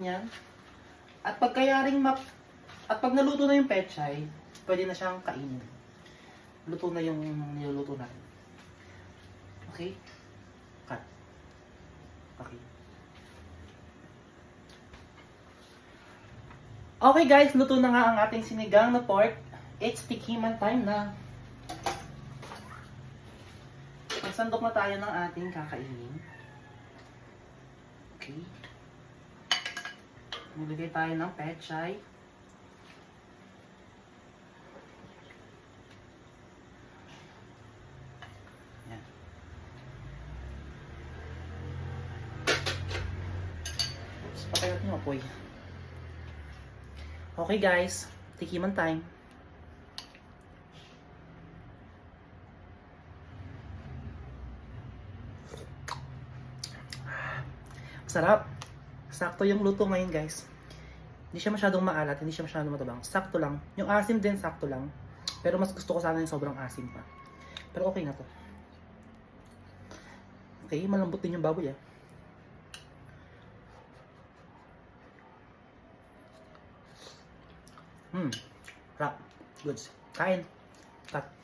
Yan. At pag naluto na yung pechay, pwede na siyang kainin. Luto na yung niluluto natin. Okay? Cut. Okay. Okay guys, luto na nga ang ating sinigang na pork. It's tikiman time na. Magsandok na tayo ng ating kakainin. Okay. Maglagay tayo ng pechay. Yan. Oops, patayot nyo apoy. Okay guys, tikiman time. Sarap. Sakto yung luto ngayon guys. Hindi siya masyadong maalat, hindi siya masyadong matabang. Sakto lang. Yung asim din sakto lang. Pero mas gusto ko sana yung sobrang asim pa. Pero okay na to. Okay, malambot din yung baboy Rap. Goods. Kain. Cut.